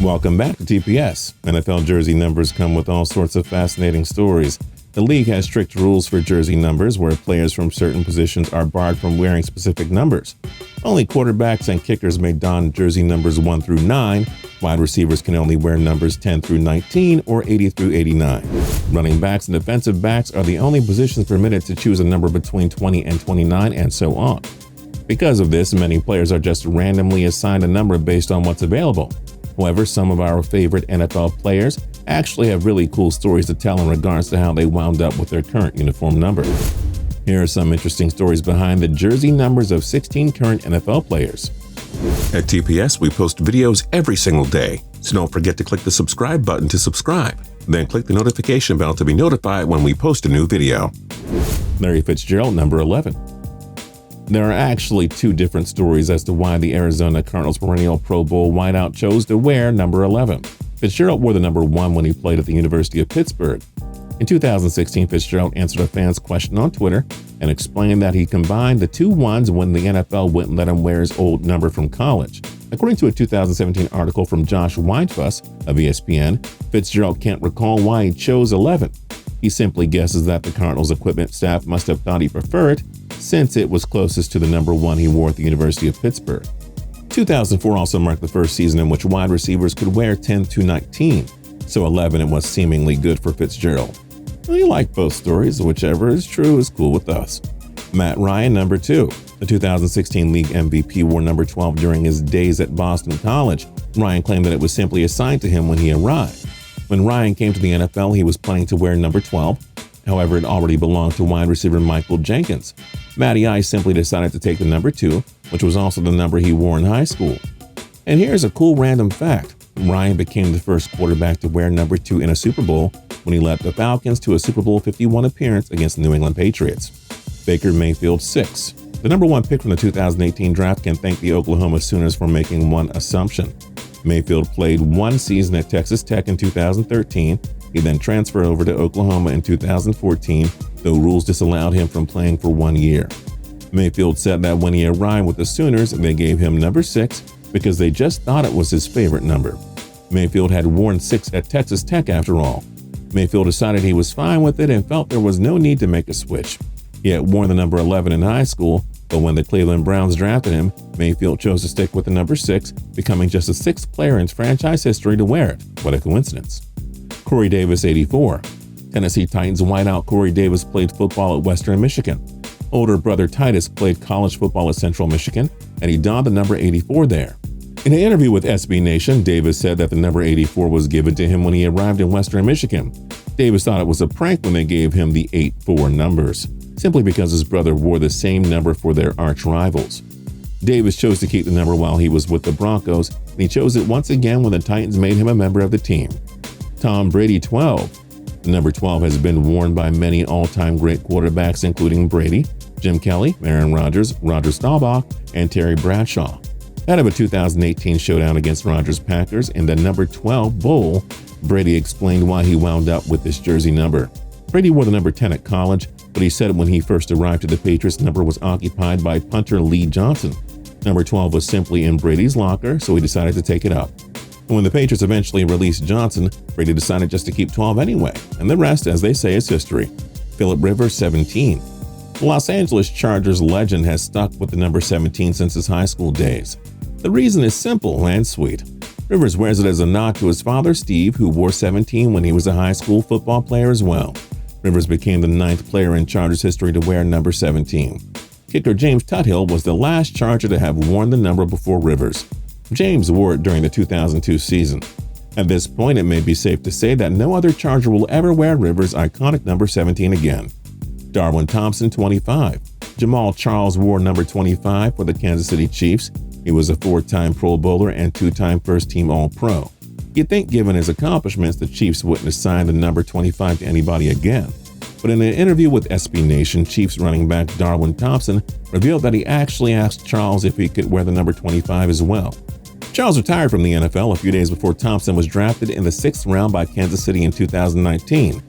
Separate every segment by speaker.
Speaker 1: Welcome back to TPS. NFL jersey numbers come with all sorts of fascinating stories. The league has strict rules for jersey numbers where players from certain positions are barred from wearing specific numbers. Only quarterbacks and kickers may don jersey numbers 1 through 9. Wide receivers can only wear numbers 10 through 19 or 80 through 89. Running backs and defensive backs are the only positions permitted to choose a number between 20 and 29, and so on. Because of this, many players are just randomly assigned a number based on what's available. However, some of our favorite NFL players actually have really cool stories to tell in regards to how they wound up with their current uniform number. Here are some interesting stories behind the jersey numbers of 16 current NFL players.
Speaker 2: At TPS, we post videos every single day, so don't forget to click the subscribe button to subscribe. Then click the notification bell to be notified when we post a new video.
Speaker 1: Larry Fitzgerald, number 11. There are actually two different stories as to why the Arizona Cardinals perennial Pro Bowl wideout chose to wear number 11. Fitzgerald wore the number 1 when he played at the University of Pittsburgh. In 2016, Fitzgerald answered a fan's question on Twitter and explained that he combined the two ones when the NFL wouldn't let him wear his old number from college. According to a 2017 article from Josh Weinfuss of ESPN, Fitzgerald can't recall why he chose 11. He simply guesses that the Cardinals equipment staff must have thought he preferred it, since it was closest to the number 1 he wore at the University of Pittsburgh. 2004 also marked the first season in which wide receivers could wear 10 to 19, so 11 was seemingly good for Fitzgerald. We like both stories, whichever is true is cool with us. Matt Ryan, number 2. The 2016 league MVP wore number 12 during his days at Boston College. Ryan claimed that it was simply assigned to him when he arrived. When Ryan came to the NFL, he was planning to wear number 12. However, it already belonged to wide receiver Michael Jenkins. Matty Ice simply decided to take the number 2, which was also the number he wore in high school. And here's a cool random fact. Ryan became the first quarterback to wear number 2 in a Super Bowl when he led the Falcons to a Super Bowl 51 appearance against the New England Patriots. Baker Mayfield, 6. The number 1 pick from the 2018 draft can thank the Oklahoma Sooners for making one assumption. Mayfield played 1 season at Texas Tech in 2013. He then transferred over to Oklahoma in 2014, though rules disallowed him from playing for 1 year. Mayfield said that when he arrived with the Sooners, they gave him number 6 because they just thought it was his favorite number. Mayfield had worn 6 at Texas Tech after all. Mayfield decided he was fine with it and felt there was no need to make a switch. He had worn the number 11 in high school, but when the Cleveland Browns drafted him, Mayfield chose to stick with the number 6, becoming just the 6th player in franchise history to wear it. What a coincidence. Corey Davis, 84. Tennessee Titans wideout Corey Davis played football at Western Michigan. Older brother Titus played college football at Central Michigan, and he donned the number 84 there. In an interview with SB Nation, Davis said that the number 84 was given to him when he arrived in Western Michigan. Davis thought it was a prank when they gave him the 8-4 numbers, simply because his brother wore the same number for their arch rivals. Davis chose to keep the number while he was with the Broncos, and he chose it once again when the Titans made him a member of the team. Tom Brady, 12. The number 12 has been worn by many all-time great quarterbacks, including Brady, Jim Kelly, Aaron Rodgers, Roger Staubach, and Terry Bradshaw. Out of a 2018 showdown against Rodgers' Packers in the number 12 Bowl, Brady explained why he wound up with this jersey number. Brady wore the number 10 at college, but he said when he first arrived to the Patriots, number was occupied by punter Lee Johnson. Number 12 was simply in Brady's locker, so he decided to take it up. And when the Patriots eventually released Johnson, Brady decided just to keep 12 anyway, and the rest, as they say, is history. Phillip Rivers, 17. The Los Angeles Chargers legend has stuck with the number 17 since his high school days. The reason is simple and sweet. Rivers wears it as a nod to his father, Steve, who wore 17 when he was a high school football player as well. Rivers became the 9th player in Chargers history to wear number 17. Kicker James Tuthill was the last Charger to have worn the number before Rivers. James wore it during the 2002 season. At this point, it may be safe to say that no other Charger will ever wear Rivers' iconic number 17 again. Darwin Thompson, 25. Jamal Charles wore number 25 for the Kansas City Chiefs. He was a 4-time Pro Bowler and 2-time first-team All-Pro. You'd think given his accomplishments, the Chiefs wouldn't assign the number 25 to anybody again. But in an interview with SB Nation, Chiefs running back Darwin Thompson revealed that he actually asked Charles if he could wear the number 25 as well. Charles retired from the NFL a few days before Thompson was drafted in the 6th round by Kansas City in 2019.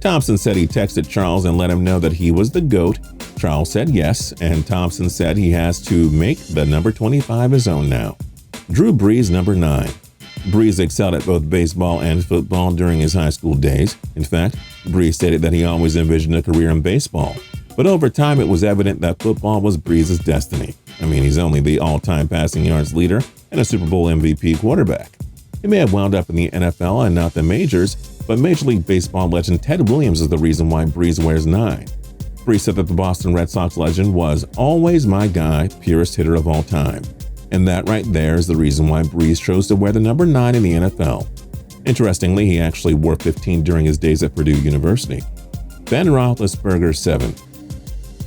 Speaker 1: Thompson said he texted Charles and let him know that he was the GOAT. Charles said yes, and Thompson said he has to make the number 25 his own now. Drew Brees, number 9. Brees excelled at both baseball and football during his high school days. In fact, Brees stated that he always envisioned a career in baseball. But over time, it was evident that football was Brees' destiny. I mean, he's only the all-time passing yards leader and a Super Bowl MVP quarterback. He may have wound up in the NFL and not the majors, but Major League Baseball legend Ted Williams is the reason why Brees wears 9. Brees said that the Boston Red Sox legend was always my guy, purest hitter of all time. And that right there is the reason why Brees chose to wear the number 9 in the NFL. Interestingly, he actually wore 15 during his days at Purdue University. Ben Roethlisberger 7.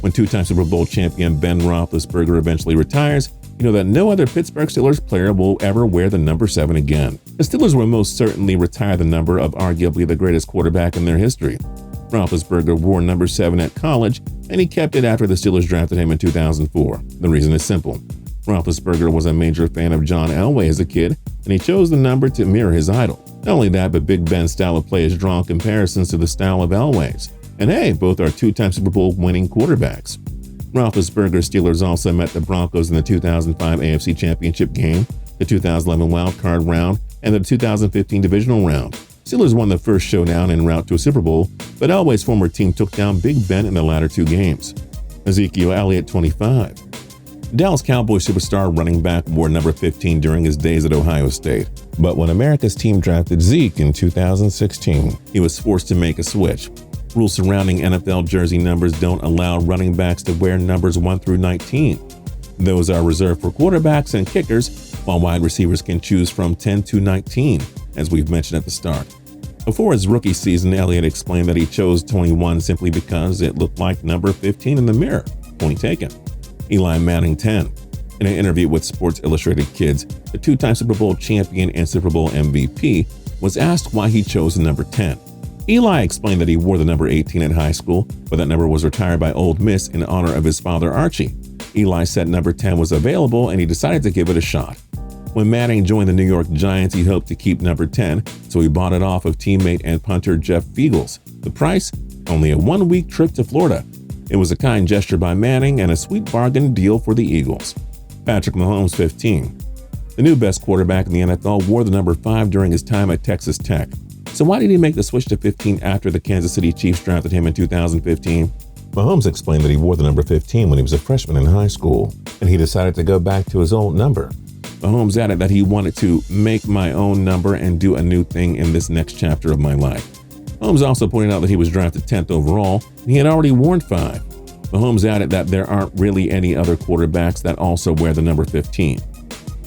Speaker 1: When two-time Super Bowl champion Ben Roethlisberger eventually retires, you know that no other Pittsburgh Steelers player will ever wear the number 7 again. The Steelers will most certainly retire the number of arguably the greatest quarterback in their history. Roethlisberger wore number 7 at college, and he kept it after the Steelers drafted him in 2004. The reason is simple. Roethlisberger was a major fan of John Elway as a kid, and he chose the number to mirror his idol. Not only that, but Big Ben's style of play has drawn comparisons to the style of Elway's. And hey, both are two-time Super Bowl winning quarterbacks. Roethlisberger's Steelers also met the Broncos in the 2005 AFC Championship game, the 2011 Wild Card round, and the 2015 Divisional round. Steelers won the first showdown en route to a Super Bowl, but Elway's former team took down Big Ben in the latter 2 games. Ezekiel Elliott 25. Dallas Cowboys superstar running back wore number 15 during his days at Ohio State. But when America's team drafted Zeke in 2016, he was forced to make a switch. Rules surrounding NFL jersey numbers don't allow running backs to wear numbers 1 through 19. Those are reserved for quarterbacks and kickers, while wide receivers can choose from 10 to 19, as we've mentioned at the start. Before his rookie season, Elliott explained that he chose 21 simply because it looked like number 15 in the mirror. Point taken. Eli Manning 10. In an interview with Sports Illustrated Kids, the two-time Super Bowl champion and Super Bowl MVP was asked why he chose the number 10. Eli explained that he wore the number 18 in high school, but that number was retired by Ole Miss in honor of his father Archie. Eli said number 10 was available and he decided to give it a shot. When Manning joined the New York Giants, he hoped to keep number 10, so he bought it off of teammate and punter Jeff Fiegels. The price? Only a 1-week trip to Florida. It was a kind gesture by Manning and a sweet bargain deal for the Eagles. Patrick Mahomes 15. The new best quarterback in the NFL wore the number 5 during his time at Texas Tech. So why did he make the switch to 15 after the Kansas City Chiefs drafted him in 2015? Mahomes explained that he wore the number 15 when he was a freshman in high school, and he decided to go back to his old number. Mahomes added that he wanted to make my own number and do a new thing in this next chapter of my life. Mahomes also pointed out that he was drafted 10th overall, and he had already worn 5. Mahomes added that there aren't really any other quarterbacks that also wear the number 15.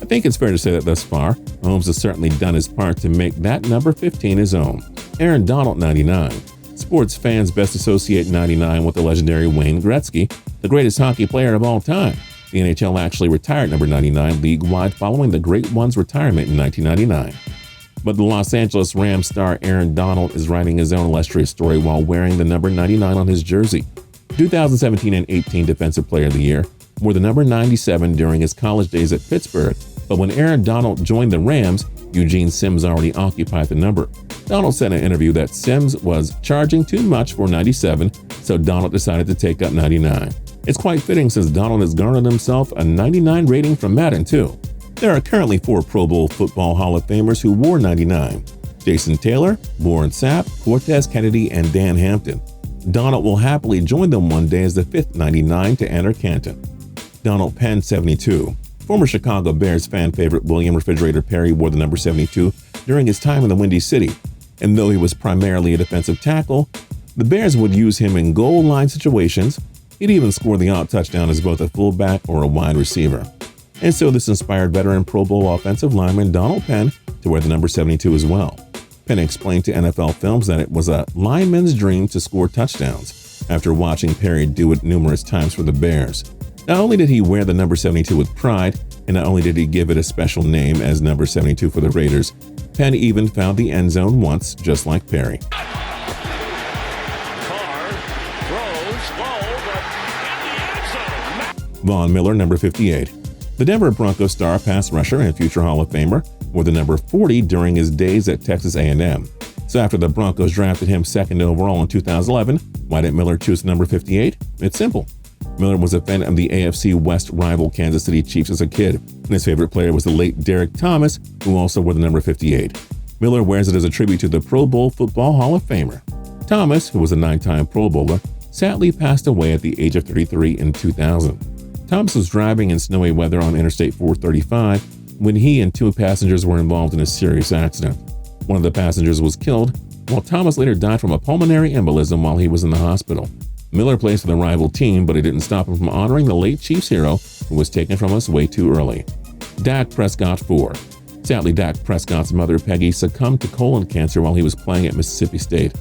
Speaker 1: I think it's fair to say that thus far, Mahomes has certainly done his part to make that number 15 his own. Aaron Donald 99. Sports fans best associate 99 with the legendary Wayne Gretzky, the greatest hockey player of all time. The NHL actually retired number 99 league-wide following the Great One's retirement in 1999. But the Los Angeles Rams star Aaron Donald is writing his own illustrious story while wearing the number 99 on his jersey. 2017 and 18 Defensive Player of the Year wore the number 97 during his college days at Pittsburgh, but when Aaron Donald joined the Rams, Eugene Sims already occupied the number. Donald said in an interview that Sims was charging too much for 97, so Donald decided to take up 99. It's quite fitting since Donald has garnered himself a 99 rating from Madden too. There are currently 4 Pro Bowl Football Hall of Famers who wore 99. Jason Taylor, Warren Sapp, Cortez Kennedy, and Dan Hampton. Donald will happily join them one day as the 5th 99 to enter Canton. Donald Penn 72. Former Chicago Bears fan favorite William Refrigerator Perry wore the number 72 during his time in the Windy City, and though he was primarily a defensive tackle, the Bears would use him in goal line situations. He'd even score the odd touchdown as both a fullback or a wide receiver. And so this inspired veteran Pro Bowl offensive lineman Donald Penn to wear the number 72 as well. Penn explained to NFL Films that it was a lineman's dream to score touchdowns after watching Perry do it numerous times for the Bears. Not only did he wear the number 72 with pride, and not only did he give it a special name as number 72 for the Raiders, Penn even found the end zone once, just like Perry. Von Miller, number 58. The Denver Broncos star, pass rusher, and future Hall of Famer wore the number 40 during his days at Texas A&M. So after the Broncos drafted him 2nd overall in 2011, why did Miller choose the number 58? It's simple. Miller was a fan of the AFC West rival Kansas City Chiefs as a kid, and his favorite player was the late Derek Thomas, who also wore the number 58. Miller wears it as a tribute to the Pro Bowl Football Hall of Famer. Thomas, who was a 9-time Pro Bowler, sadly passed away at the age of 33 in 2000. Thomas was driving in snowy weather on Interstate 435 when he and 2 passengers were involved in a serious accident. One of the passengers was killed, while Thomas later died from a pulmonary embolism while he was in the hospital. Miller plays for the rival team, but it didn't stop him from honoring the late Chiefs hero who was taken from us way too early. Dak Prescott 4. Sadly, Dak Prescott's mother, Peggy, succumbed to colon cancer while he was playing at Mississippi State.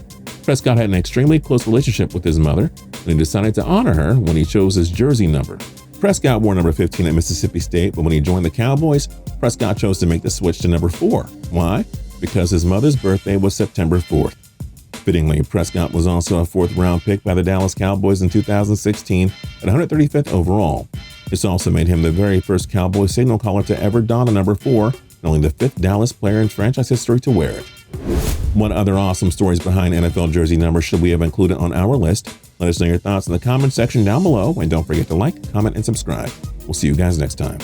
Speaker 1: Prescott had an extremely close relationship with his mother, and he decided to honor her when he chose his jersey number. Prescott wore number 15 at Mississippi State, but when he joined the Cowboys, Prescott chose to make the switch to number 4. Why? Because his mother's birthday was September 4th. Fittingly, Prescott was also a 4th-round pick by the Dallas Cowboys in 2016 at 135th overall. This also made him the very first Cowboy signal caller to ever don a number 4, and only the 5th Dallas player in franchise history to wear it. What other awesome stories behind NFL jersey numbers should we have included on our list? Let us know your thoughts in the comment section down below, and don't forget to like, comment, and subscribe. We'll see you guys next time.